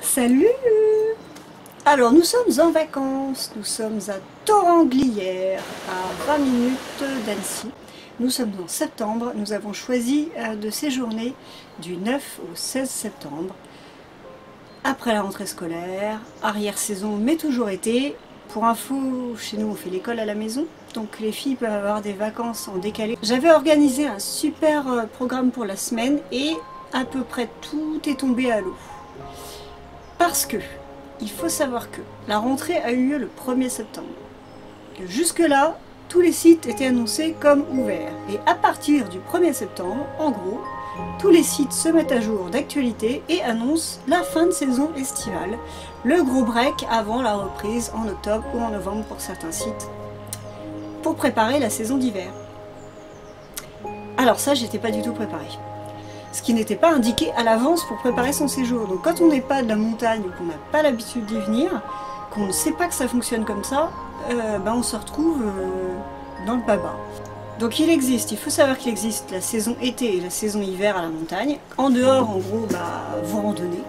Salut! Alors nous sommes en vacances, nous sommes à Toranglière, à 20 minutes d'Annecy. Nous sommes en septembre, nous avons choisi de séjourner du 9 au 16 septembre. Après la rentrée scolaire, arrière-saison mais toujours été. Pour info, chez nous on fait l'école à la maison, donc les filles peuvent avoir des vacances en décalé. J'avais organisé un super programme pour la semaine et à peu près tout est tombé à l'eau. Parce que, il faut savoir que la rentrée a eu lieu le 1er septembre. Jusque-là, tous les sites étaient annoncés comme ouverts. Et à partir du 1er septembre, en gros, tous les sites se mettent à jour d'actualité et annoncent la fin de saison estivale. Le gros break avant la reprise en octobre ou en novembre pour certains sites, pour préparer la saison d'hiver. Alors ça, j'étais pas du tout préparée. Ce qui n'était pas indiqué à l'avance pour préparer son séjour. Donc quand on n'est pas de la montagne ou qu'on n'a pas l'habitude d'y venir, qu'on ne sait pas que ça fonctionne comme ça, on se retrouve dans le baba. Donc il faut savoir qu'il existe la saison été et la saison hiver à la montagne. En dehors, en gros, vous randonnez.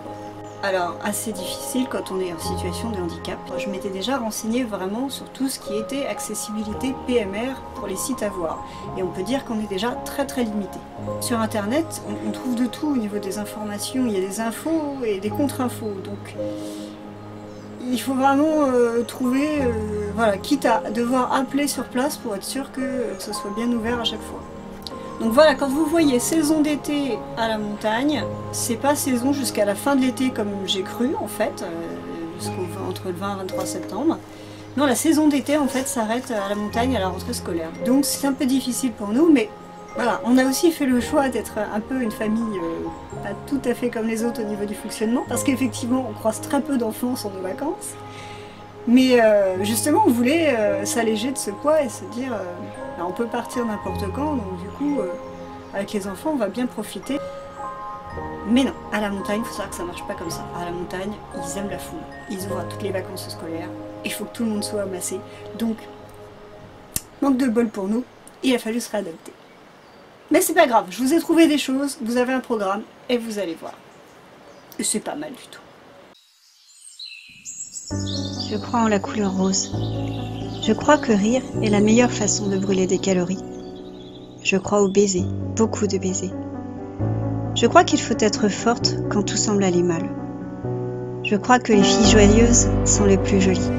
Alors assez difficile quand on est en situation de handicap. Je m'étais déjà renseignée vraiment sur tout ce qui était accessibilité PMR pour les sites à voir. Et on peut dire qu'on est déjà très limité. Sur internet, on trouve de tout au niveau des informations. Il y a des infos et des contre-infos. Donc il faut vraiment trouver, quitte à devoir appeler sur place pour être sûr que ce soit bien ouvert à chaque fois. Donc voilà, quand vous voyez saison d'été à la montagne, c'est pas saison jusqu'à la fin de l'été comme j'ai cru en fait, entre le 20 et 23 septembre. Non, la saison d'été en fait s'arrête à la montagne à la rentrée scolaire. Donc c'est un peu difficile pour nous, mais voilà, on a aussi fait le choix d'être un peu une famille pas tout à fait comme les autres au niveau du fonctionnement, parce qu'effectivement on croise très peu d'enfants sur nos vacances. Mais justement, on voulait s'alléger de ce poids et se dire on peut partir n'importe quand, donc du coup, avec les enfants, on va bien profiter. Mais non, à la montagne, il faut savoir que ça marche pas comme ça. À la montagne, ils aiment la foule, ils ouvrent toutes les vacances scolaires, il faut que tout le monde soit amassé. Donc, manque de bol pour nous, il a fallu se réadapter. Mais c'est pas grave, je vous ai trouvé des choses, vous avez un programme, et vous allez voir. Et c'est pas mal du tout. Je crois en la couleur rose. Je crois que rire est la meilleure façon de brûler des calories. Je crois aux baisers, beaucoup de baisers. Je crois qu'il faut être forte quand tout semble aller mal. Je crois que les filles joyeuses sont les plus jolies.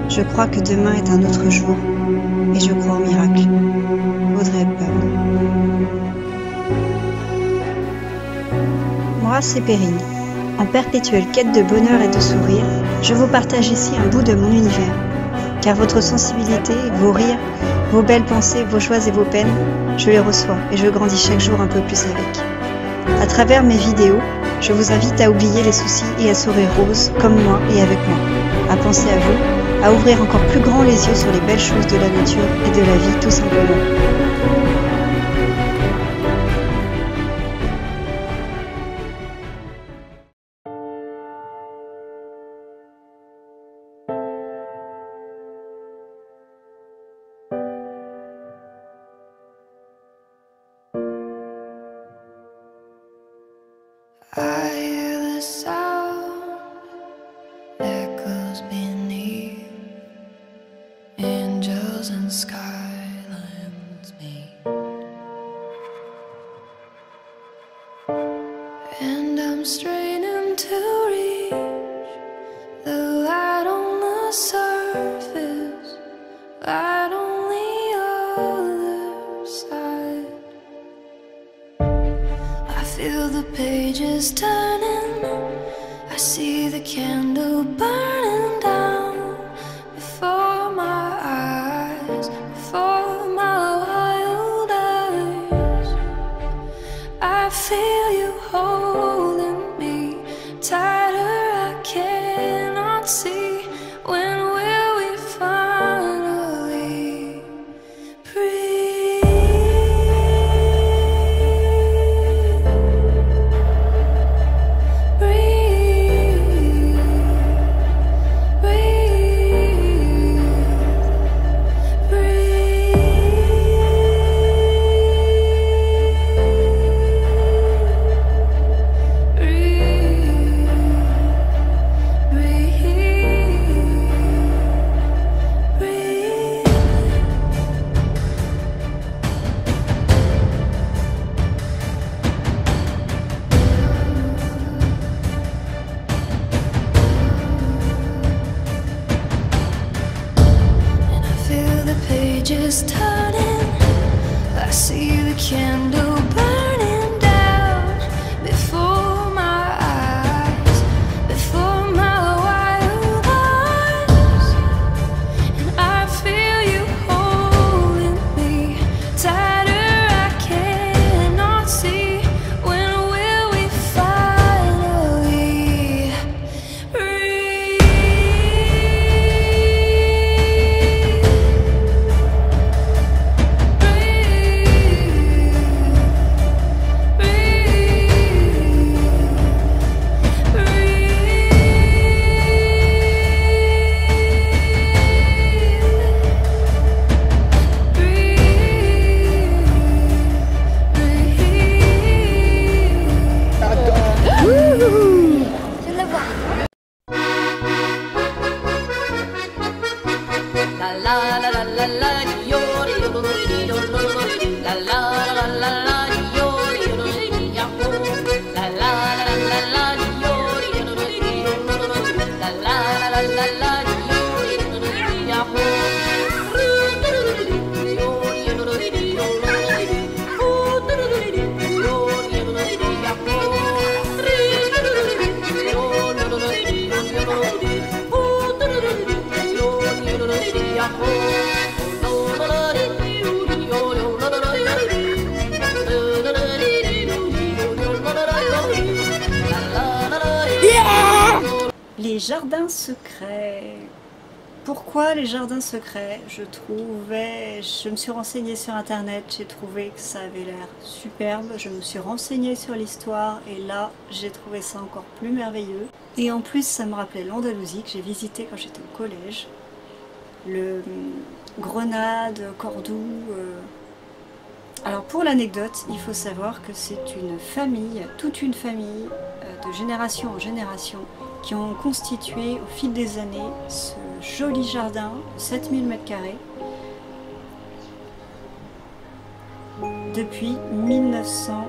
Je crois que demain est un autre jour. Et je crois au miracle. Audrey Hepburn. Moi, c'est Perrine. En perpétuelle quête de bonheur et de sourire, je vous partage ici un bout de mon univers. Car votre sensibilité, vos rires, vos belles pensées, vos joies et vos peines, je les reçois et je grandis chaque jour un peu plus avec. À travers mes vidéos, je vous invite à oublier les soucis et à sourire rose, comme moi et avec moi. À penser à vous, à ouvrir encore plus grand les yeux sur les belles choses de la nature et de la vie tout simplement. I hear the sound echoes beneath, angels and skylines meet, and I'm straining to reach the light on the surface, light on the other side. I feel the pages turning, I see the candle burning down before my eyes, before my wild eyes. I feel you holding me tighter, I cannot see. When will we finally breathe? Breathe. Les jardins secrets. Pourquoi les jardins secrets? Je me suis renseignée sur internet, j'ai trouvé que ça avait l'air superbe, je me suis renseignée sur l'histoire et là j'ai trouvé ça encore plus merveilleux. Et en plus ça me rappelait l'Andalousie que j'ai visité quand j'étais au collège. Le Grenade, Cordoue. Alors pour l'anecdote, il faut savoir que c'est une famille, toute une famille, de génération en génération, qui ont constitué au fil des années ce joli jardin de 7000 m² depuis 1980.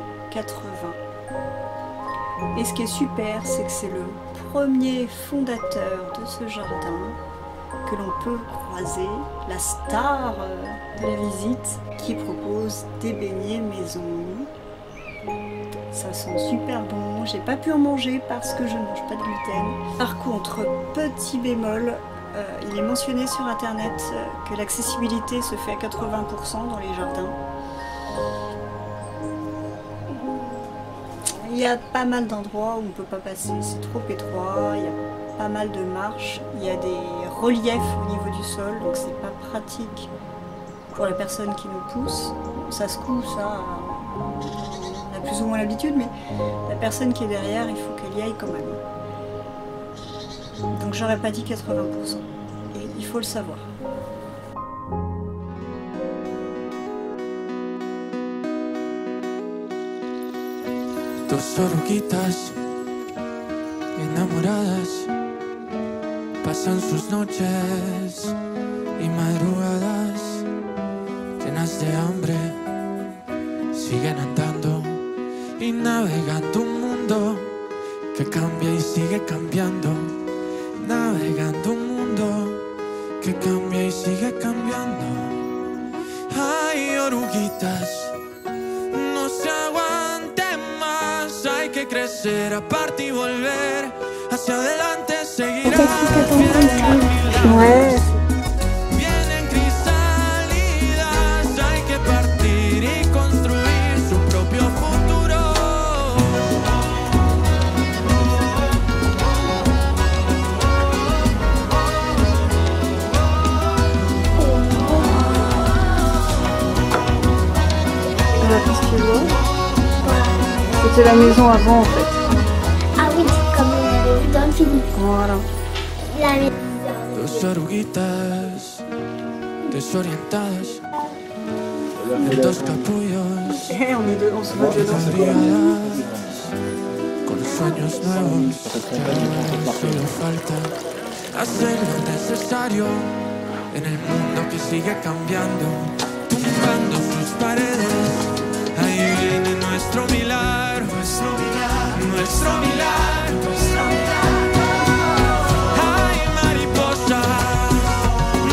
Et ce qui est super, c'est que c'est le premier fondateur de ce jardin que l'on peut croiser, la star de la visite, qui propose des beignets maison. Ça sent super bon, j'ai pas pu en manger parce que je ne mange pas de gluten. Par contre, petit bémol, il est mentionné sur internet que l'accessibilité se fait à 80% dans les jardins. Il y a pas mal d'endroits où on ne peut pas passer, c'est trop étroit, il y a pas mal de marches, il y a des reliefs au niveau du sol, donc c'est pas pratique pour la personne qui nous pousse. Ça se coud, ça, on a plus ou moins l'habitude, mais la personne qui est derrière, il faut qu'elle y aille quand même. Donc j'aurais pas dit 80%, et il faut le savoir. Dos oruguitas enamoradas pasan sus noches y madrugadas llenas de hambre, siguen andando y navegando un mundo que cambia y sigue cambiando, navegando un mundo que cambia y sigue cambiando. Ay, oruguitas, no se aguanten más, hay que crecer, aparte y volver hacia adelante, seguirás. Ouais. Vienen cristalidas, hay que partir y construir su propio futuro. Qu'est-ce que tu vois? C'était la maison avant en fait. Ah oui, comme on avait vu dans le film. Voilà. La maison. Dos oruguitas desorientadas, dos capullos On se voit dedans. desbrigadas, con sueños nuevos, que ahora solo falta hacer lo necesario en el mundo que sigue cambiando, tumbando sus paredes. Ahí viene nuestro milagro, nuestro milagro, nuestro milagro, nuestro milagro. Ay, mariposa,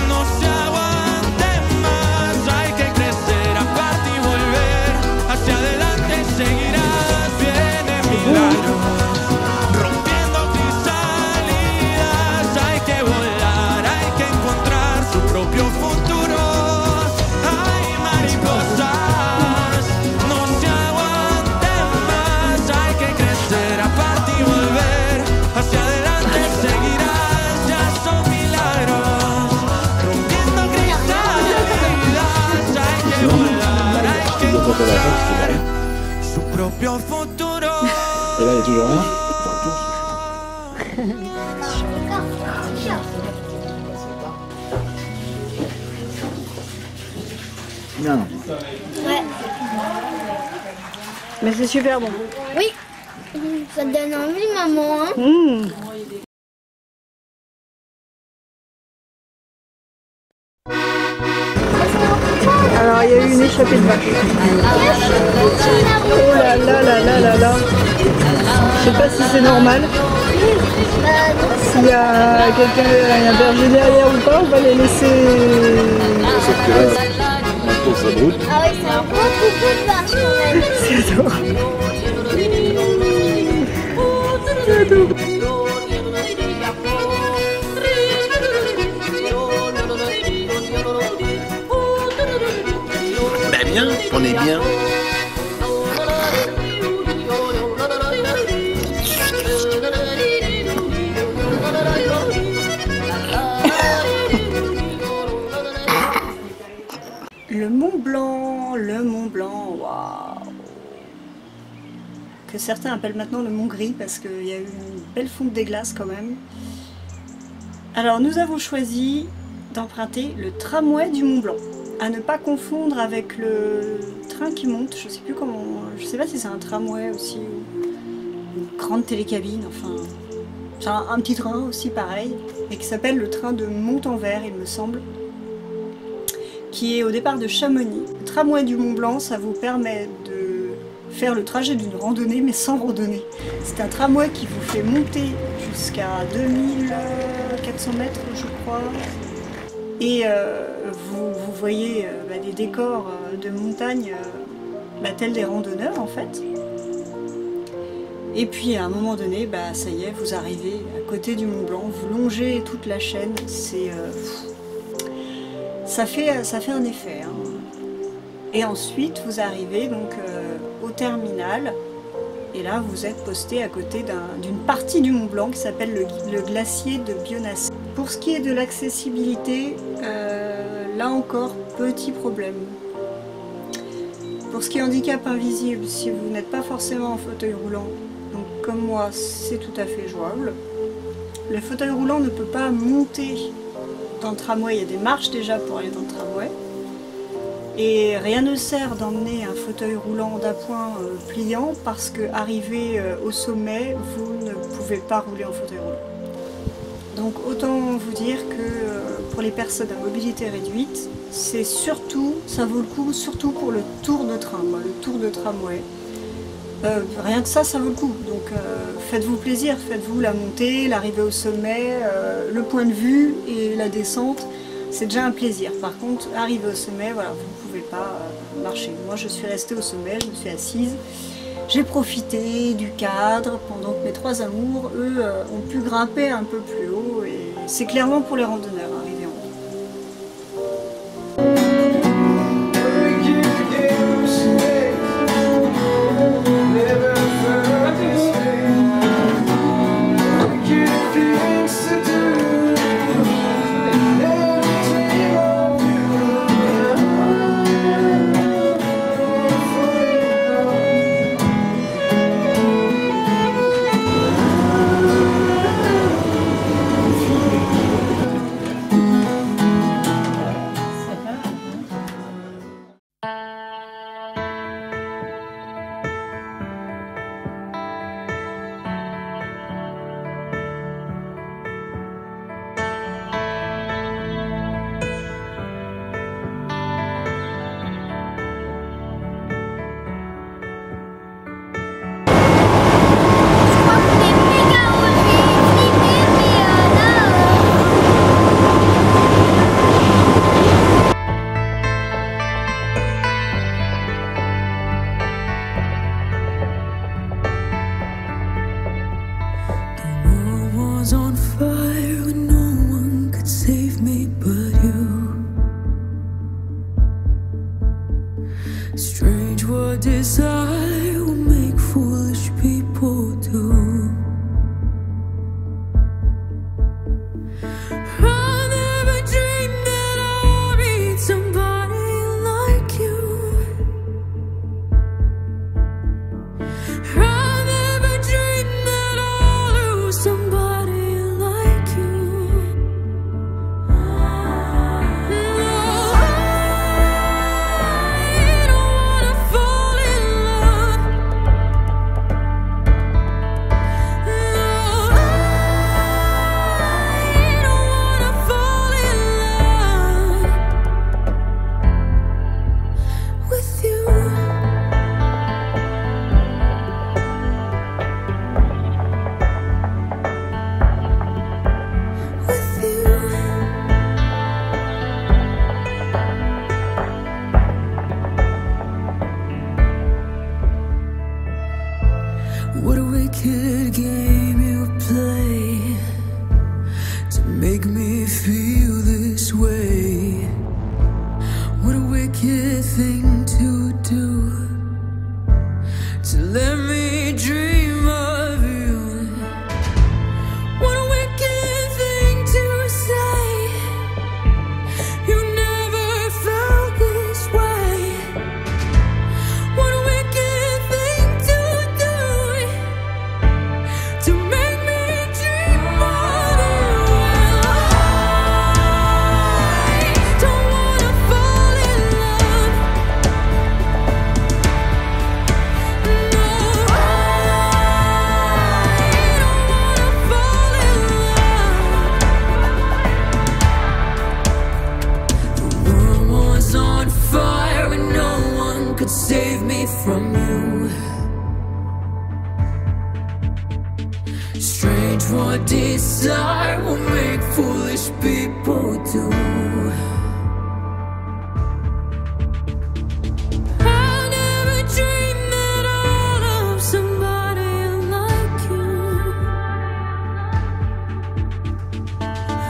no se aguanten más, hay que crecer, aparte y volver hacia adelante, seguirás, viene milagros, rompiendo cristalidas, hay que volar, hay que encontrar su propio futuro. Ay, mariposas, no se aguanten más, hay que crecer, aparte y volver hacia adelante, seguirás, ya son milagros, rompiendo cristalidas, hay que volar, hay que encontrar su propio futuro. Et là, il y a toujours rien. Bien. Ouais. Mais c'est super bon. Oui. Ça te donne envie, maman, hein? Alors il y a eu une échappée de vache. Oh là là là là là là. Je sais pas si c'est normal. S'il y a quelqu'un, il y a un berger derrière ou pas, on va les laisser. Sauf que là, maintenant ça brûle. Ah oui, c'est un gros troupeau de vaches quand même. C'est adorable. C'est adorable. Ben bien, on est bien. que certains appellent maintenant le Mont Gris, parce qu'il y a eu une belle fonte des glaces quand même. Alors nous avons choisi d'emprunter le tramway du Mont Blanc, à ne pas confondre avec le train qui monte, je sais plus comment, je sais pas si c'est un tramway aussi, ou une grande télécabine, enfin, c'est un petit train aussi pareil, et qui s'appelle le train de Montanvert, il me semble, qui est au départ de Chamonix. Le tramway du Mont Blanc, ça vous permet de faire le trajet d'une randonnée, mais sans randonnée. C'est un tramway qui vous fait monter jusqu'à 2400 mètres, je crois, et vous voyez des décors de montagne tels des randonneurs en fait. Et puis à un moment donné, ça y est, vous arrivez à côté du Mont Blanc, vous longez toute la chaîne, c'est ça fait un effet. Hein. Et ensuite vous arrivez donc au terminal, et là vous êtes posté à côté d'une partie du Mont Blanc qui s'appelle le glacier de Bionnassay. Pour ce qui est de l'accessibilité, là encore, petit problème. Pour ce qui est handicap invisible, si vous n'êtes pas forcément en fauteuil roulant, donc comme moi, c'est tout à fait jouable. Le fauteuil roulant ne peut pas monter dans le tramway, il y a des marches déjà pour aller dans le tramway. Et rien ne sert d'emmener un fauteuil roulant d'appoint pliant parce qu'arrivé au sommet, vous ne pouvez pas rouler en fauteuil roulant. Donc autant vous dire que pour les personnes à mobilité réduite, c'est surtout, ça vaut le coup, surtout pour le tour de train, le tour de tramway. Rien que ça vaut le coup. Donc faites-vous plaisir, faites-vous la montée, l'arrivée au sommet, le point de vue et la descente, c'est déjà un plaisir. Par contre, arriver au sommet, voilà, vous ne pouvez pas marcher. Moi je suis restée au sommet, je me suis assise. J'ai profité du cadre pendant que mes trois amours, eux, ont pu grimper un peu plus haut, et c'est clairement pour les randonneurs arriver en haut. On fire when no one could save me but you. Strange what desire will make foolish people do. I never dreamed that I'd meet somebody like you. I never dreamed that I'd lose somebody like Strange what desire will make foolish people do. I never dreamed at all of somebody like you.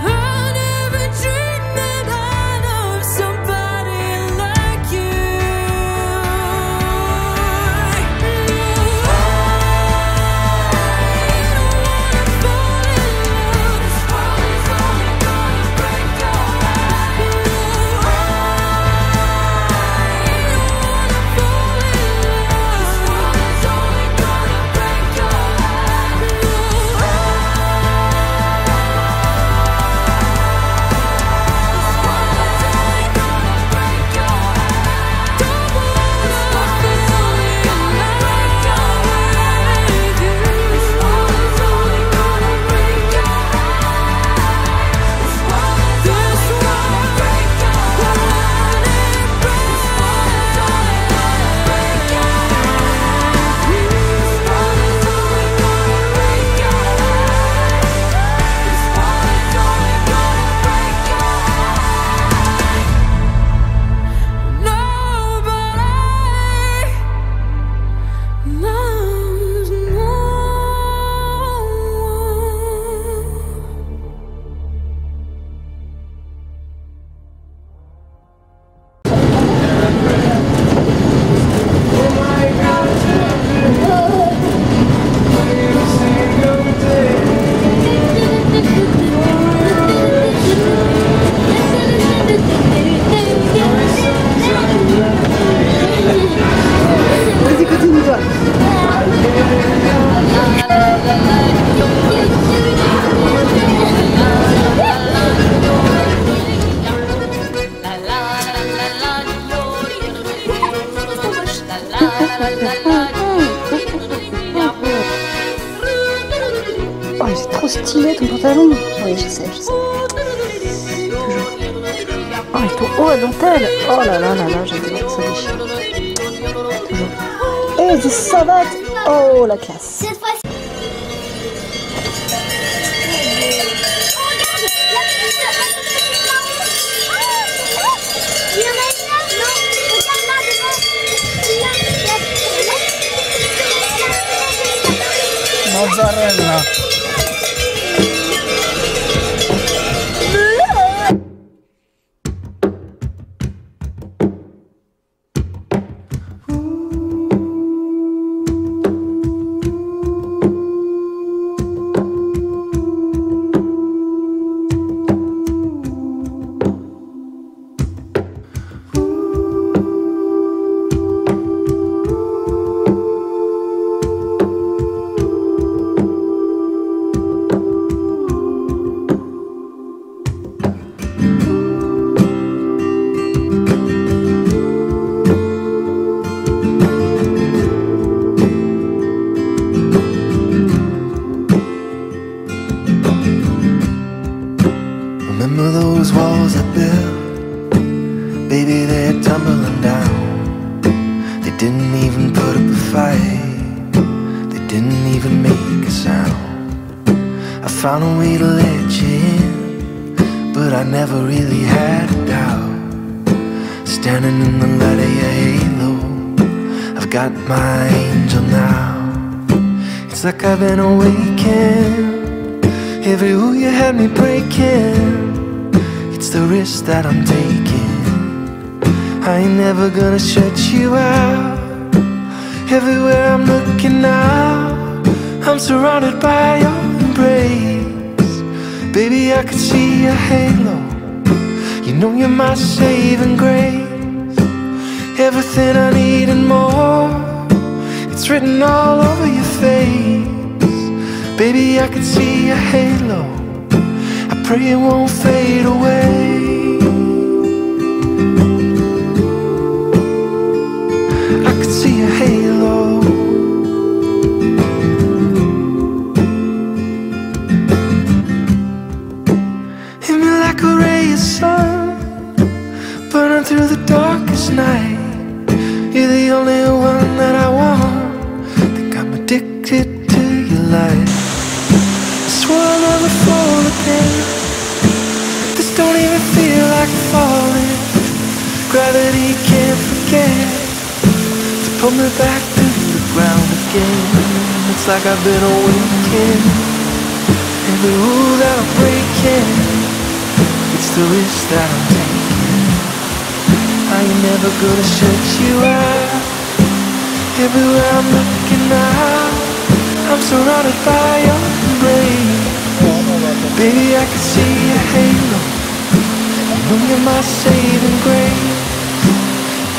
I never dreamed at all of somebody like you. Oh, c'est trop stylé ton pantalon. Oui, je sais. Toujours. Oh, et ton haut à dentelle. Oh là là là là, j'adore, ça déchire. Toujours. Et des savates. Oh, la classe. Cette fois-ci. Il y en a une là, non? Regarde là devant. Mozzarella. Remember those walls I built? Baby, they're tumbling down. They didn't even put up a fight. They didn't even make a sound. I found a way to let you in, but I never really had a doubt. Standing in the light of your halo, I've got my angel now. It's like I've been awakened. Every ooh you had me breaking. It's the risk that I'm taking. I ain't never gonna shut you out. Everywhere I'm looking now, I'm surrounded by your embrace. Baby, I could see your halo. You know you're my saving grace. Everything I need and more, it's written all over your face. Baby, I can see your halo. I pray it won't fade away. I can see your halo. Hit me like a ray of sun, burning through the darkest night. You're the only one that I want. Think I'm addicted to your light. like falling. Gravity can't forget to pull me back to the ground again. It's like I've been awakened. Every rule that I'm breaking, it's the risk that I'm taking. I ain't never gonna shut you out. Everywhere I'm looking now, I'm surrounded by your embrace. Baby, I can see your halo. I know you're my saving grace.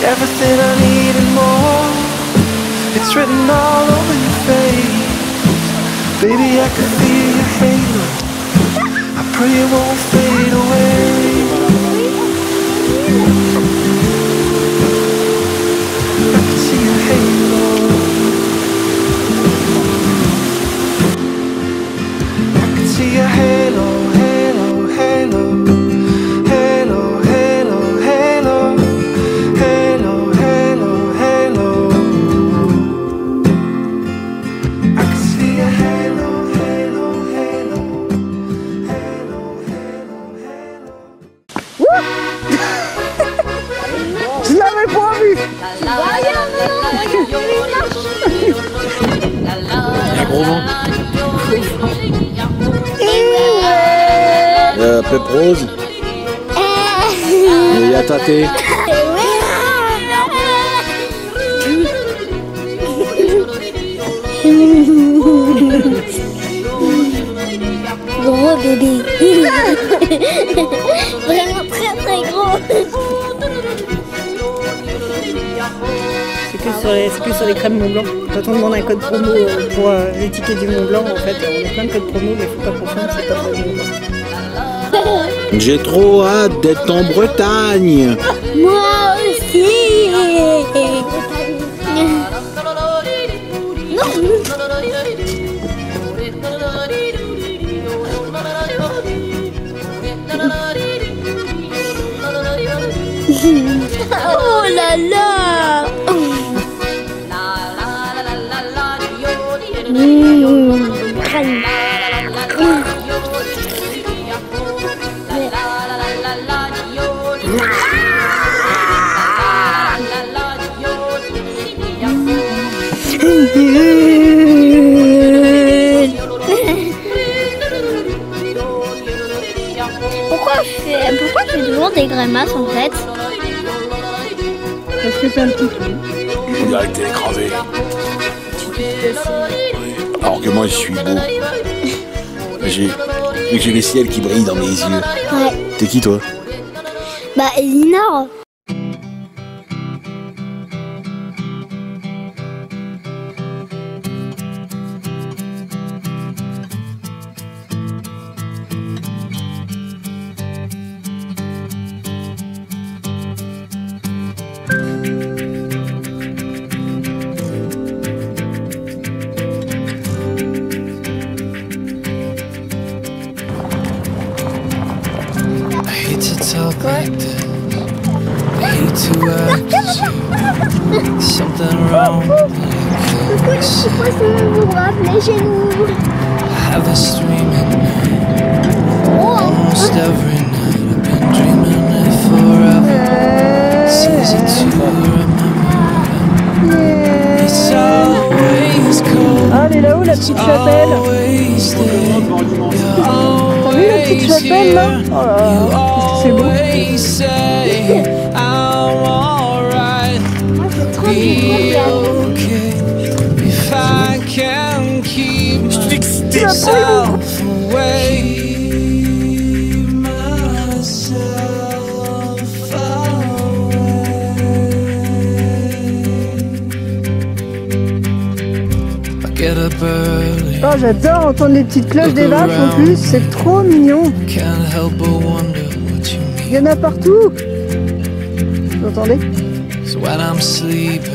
Everything I need and more, it's written all over your face. Baby, I can feel your halo. I pray it won't fade away. I can see your halo. I can see your halo, halo, halo. Halo, halo, halo. Halo, halo, halo. I can see your halo, halo, halo. Halo, halo, halo. Je l'avais pas vu. Il y a un gros vent. Pep Rose. Et il y a Tate. Gros bébé. Vraiment très très gros. C'est que sur les crèmes Mont Blanc. Quand on demande un code promo pour les tickets du Mont Blanc, en fait, on a plein de codes promo, mais faut pas confondre, c'est pas pour le Mont Blanc. J'ai trop hâte d'être en Bretagne. Moi aussi. Oh là là. Pourquoi je fais toujours des grimaces en fait? Parce que c'est un petit peu. On dirait que t'es écrasé. Alors que moi je suis beau. J'ai les ciels qui brillent dans mes yeux. Ouais. T'es qui toi? Bah Elinor. I hate to talk like this. I hate to ask you. There's something wrong that I can't see. Vous me rappelez chez nous. I have this dream at night. Almost every night I've been dreaming it forever. It's easy to remember. It's always cold. Ah, elle est là-haut, la It's petite chapelle. always there. T'as vu la petite chapelle là? Oh là là, c'est beau. Always say I'm alright. Moi c'est trop Be bien. okay if I can keep myself away. Myself away. I get up early. Oh, j'adore entendre les petites cloches des vaches en plus, c'est trop mignon. Can't help but wonder what you mean. Il y en a partout. Vous entendez? So when I'm sleeping,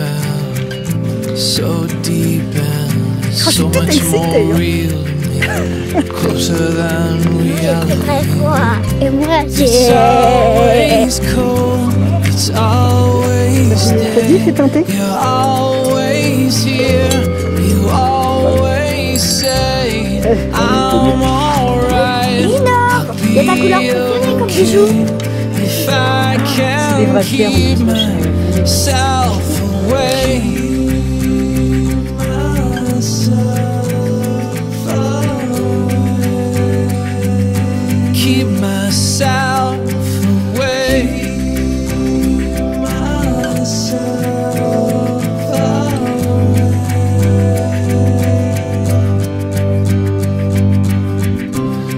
so deep and so tout much excité, more hein. real to me, closer than C'est reality. très froid. Et moi It's j'ai... always cold, it's always T'as dit, c'est there. teinté? You're always here, you always say I'm alright. Elinor, il y a ta couleur préférée comme bijou. If can't keep myself away. Keep myself away.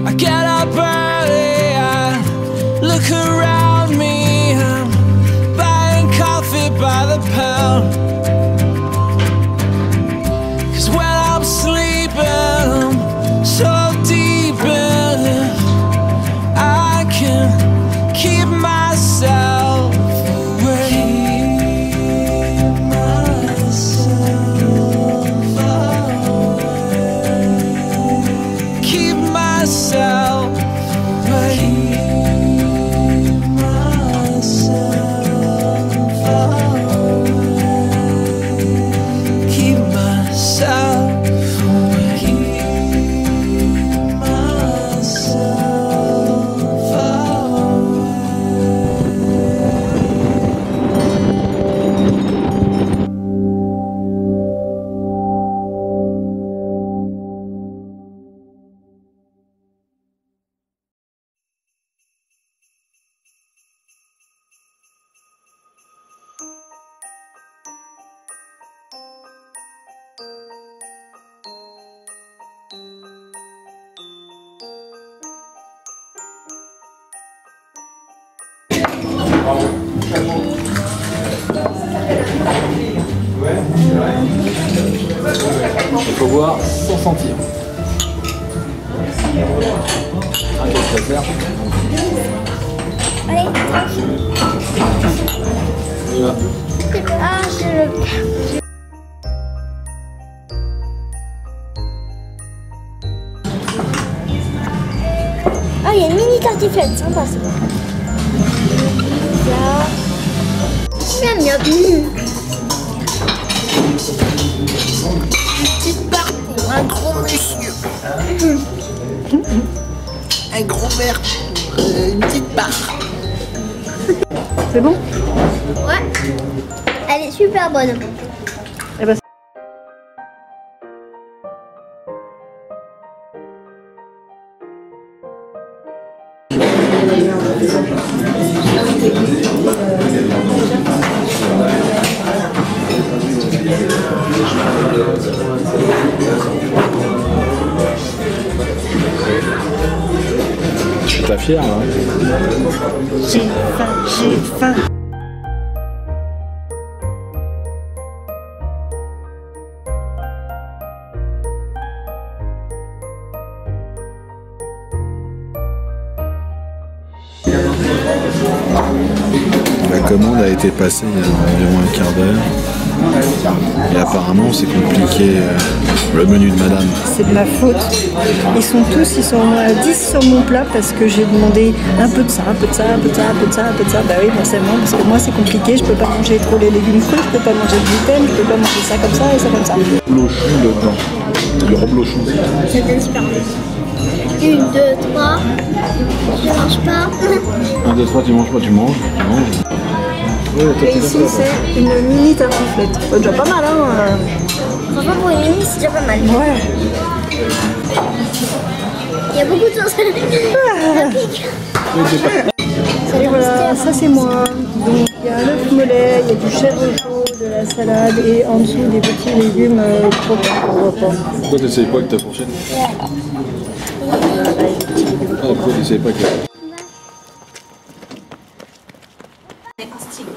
I get up early, I look around me, I'm buying coffee by the pound. 'Cause when I'm sleeping, I'm so deep in it, I can keep myself away. Keep myself away. Keep myself away. Keep myself away. Il faut boire sans sentir. Ah, qu'est-ce que ça sert? Allez, On y va. ah, je le... Ah, il y a une mini tartiflette, sympa ça. Là. Miam miam. Petite part pour un gros monsieur. Un gros verre pour une petite barre. C'est bon? Ouais. Elle est super bonne. Eh ben, T'es fier, hein? J'ai faim, j'ai faim. La commande a été passée il y a environ un quart d'heure. Et apparemment c'est compliqué le menu de madame. C'est de ma faute. Ils sont au moins 10 sur mon plat parce que j'ai demandé un peu de ça, un peu de ça, un peu de ça, un peu de ça, un peu de ça. Bah oui, forcément, parce que moi c'est compliqué, je peux pas manger trop les légumes crus, je peux pas manger de gluten, je peux pas manger ça comme ça et ça comme ça. Blochon dedans. Le reblochon. C'était super bon. 1, 2, 3. Je mange pas. 1, 2, 3, tu manges pas, tu manges. Ouais, toi, Et ici c'est une mini tartiflette. C'est déjà pas mal, hein. Franchement, pour une mini, c'est déjà pas mal. Ouais. Il y a beaucoup de choses. Ça pique. Et voilà, ça c'est moi. Donc il y a un œuf mollet, il y a du chèvre chaud, de la salade et en dessous des petits légumes croquants pour repas. Pourquoi t'essayes pas avec ta fourchette? Ah, pourquoi t'essayes pas avec la... Un stylo.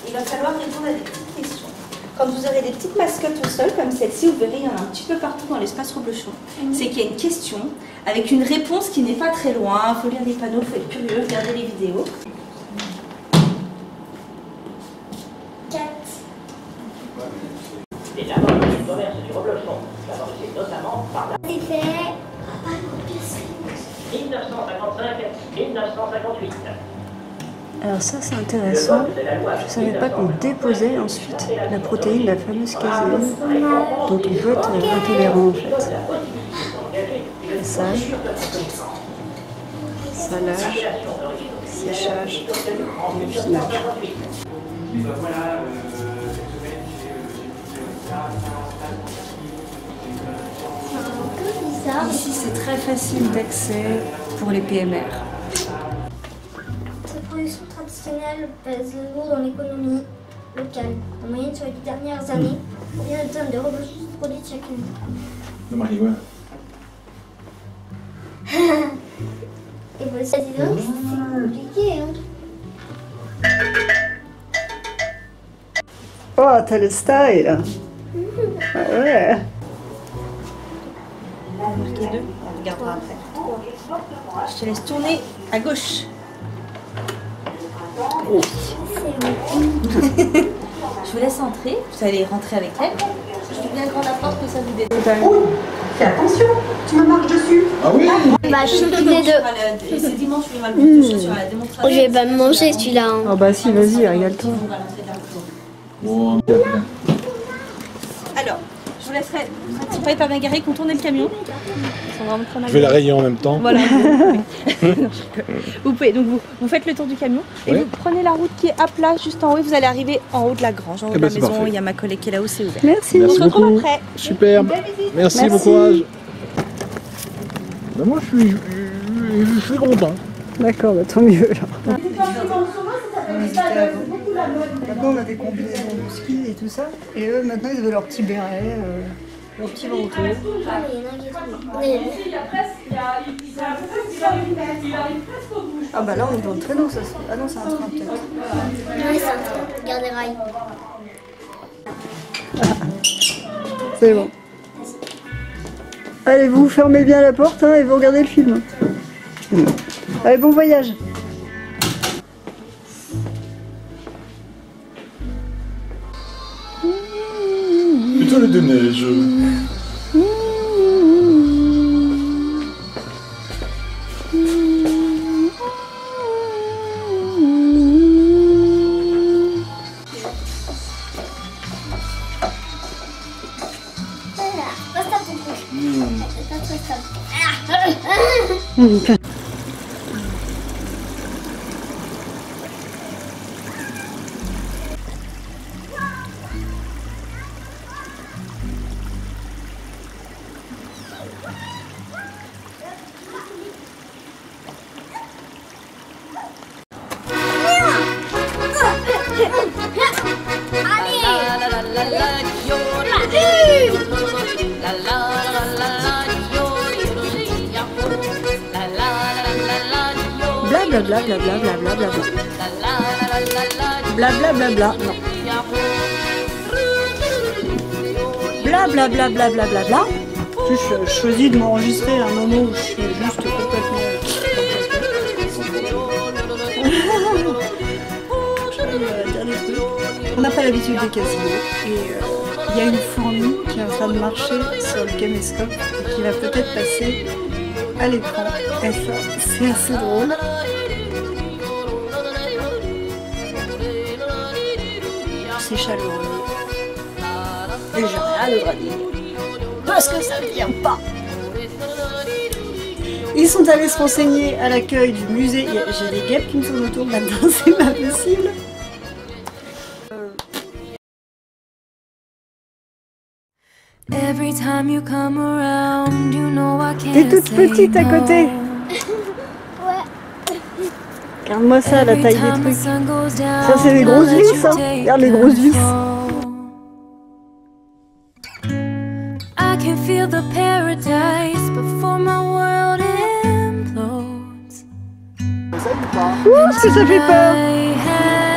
Il va falloir répondre à des petites questions. Quand vous aurez des petites mascottes au sol, comme celle-ci, vous verrez, il y en a un petit peu partout dans l'espace reblochon. C'est qu'il y a une question avec une réponse qui n'est pas très loin. Il faut lire les panneaux, il faut être curieux, regarder les vidéos. 4. Les avantages du commerce du reblochon, favorisés notamment par la C'est fait. 1955-1958. Alors ça c'est intéressant, je ne savais pas qu'on déposait ensuite la protéine, la fameuse caséine, dont on peut être intolérant en fait. Ça. salage, séchage, affinage. Ici, c'est très facile d'accès pour les PMR. Cette production traditionnelle pèse lourd dans l'économie locale. En moyenne, sur les 10 dernières années, combien de tonnes de reblochon sont produites chaque année? De marihuana. Et vous savez donc, c'est compliqué, hein? Oh, t'as le style! Ah ouais! Marqué 2, on regardera après. Je te laisse tourner à gauche. Oh. Je vous laisse entrer, vous allez rentrer avec elle. Je fais bien grand la porte que ça vous détend. Oui, fais attention, tu me marches dessus. Ah oui? Bah, je suis toutes les deux. C'est dimanche, je vais mal plus sur la démonstration. Oh, je vais pas me manger celui-là. Hein. Oh bah si, vas-y, régale-toi. Bon, Alors, je vous laisserai pas par Magaré qu'on tourne le camion. je vais la rayer en même temps. Voilà. Vous pouvez, donc vous faites le tour du camion et Ouais. vous prenez la route qui est à plat juste en haut et vous allez arriver en haut de la grange, en haut de la c'est maison. parfait. Il y a ma collègue qui est là-haut, c'est ouvert. Merci. Merci On se retrouve beaucoup. après. Super. Merci, bon courage. Ben moi, je suis content. D'accord, bah tant mieux là. D'abord, on avait combinaisons de ski et tout ça, et eux maintenant ils avaient leur petit béret, leur petit manteau. Ah, mais il y en a un qui est Ah bah là on est dans le traîneau, ça. Ah non, c'est un train peut-être. Oui, c'est un train. Gare des rails. C'est bon. Allez, vous fermez bien la porte hein, et vous regardez le film. Allez, bon voyage. Putain, de neige. Passe ta ton Blablabla, blablabla, blablabla. Blablabla, non. Blablabla, blablabla. Je choisis de m'enregistrer à un moment où je suis juste complètement... On n'a pas l'habitude des casinos et il y a une fourmi qui est en train de marcher sur le caméscope et qui va peut-être passer à l'écran. Et ça, c'est assez drôle. C'est chaleureux. Et j'ai rien à dire. Parce que ça ne vient pas. Ils sont allés se renseigner à l'accueil du musée. J'ai des guêpes qui me tournent autour là-dedans, c'est pas possible. T'es toute petite à côté. Regarde-moi ça, la taille des trucs. Ça, c'est des grosses vis, hein. Regarde les grosses vis. Ouh, est-ce que ça fait peur?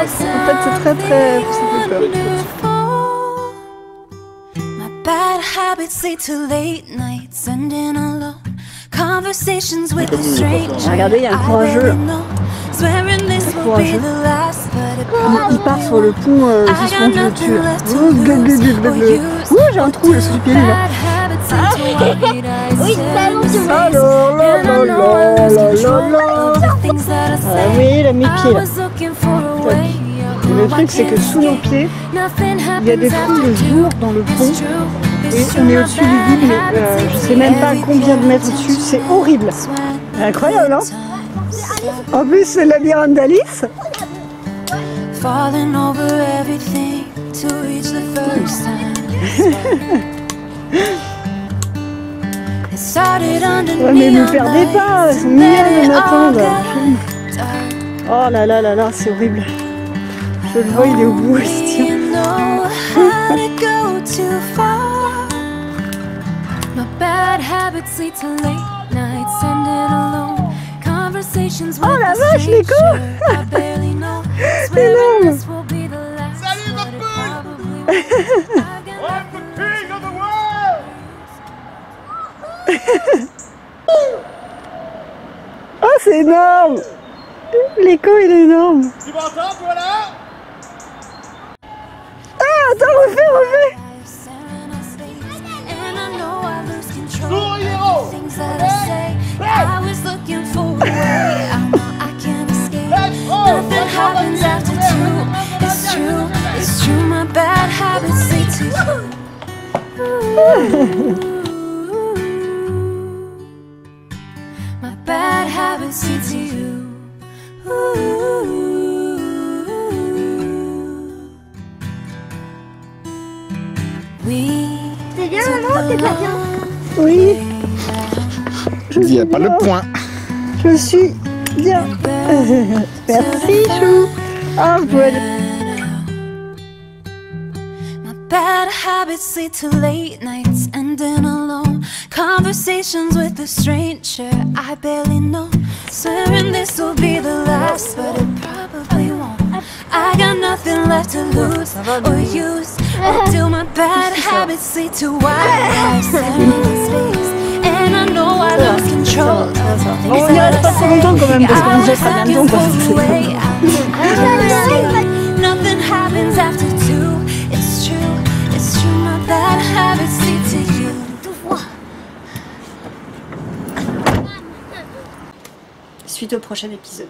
En fait, c'est très très... ça fait peur. Regardez, il y a un courageux là. Courageux. Il part sur le pont justement je le tue. Ouh, j'ai un trou là sous le pied là. Oui, Alors, ah oui, là, mes pieds là. Et le truc c'est que sous nos pieds, il y a des trous de jour dans le pont. Et on est au-dessus du vide, mais je sais même pas combien de mètres au-dessus, c'est horrible. Incroyable, hein? En plus, c'est le labyrinthe d'Alice. Falling over everything to reach the first time. It started underneath. Ouais, mais ne perdez pas, elles sont mignonnes, m'attendent. Oh là là là là, c'est horrible. Je le vois, il est au bout, il se tient. My bad habits lead to late nights ending alone. Conversations with la vache, les cons! Énorme! Salut ma poule! I'm the king of the world! Oh, c'est énorme! L'écho, il est énorme! Tu m'entends, toi là? Ah, attends, refais! Nothing happens after two. It's true, my bad habits lead to my bad habits lead to you. C'est bien, maman, c'est pas bien. Oui. Il n'y a pas le point. Je suis bien. Merci, Chou. Ah, voilà. My bad habits lead to late nights ending alone. Conversations with a stranger I barely know. Swearing this will be the last, but it probably won't. I got nothing left to lose or use. Until my bad habits lead to wild lives and space. And I know I lose control. On y reste pas trop longtemps quand même, parce qu'on nous offre bien de temps. Nothing happens after two. It's true, my bad habits lead to you. Suite au prochain épisode.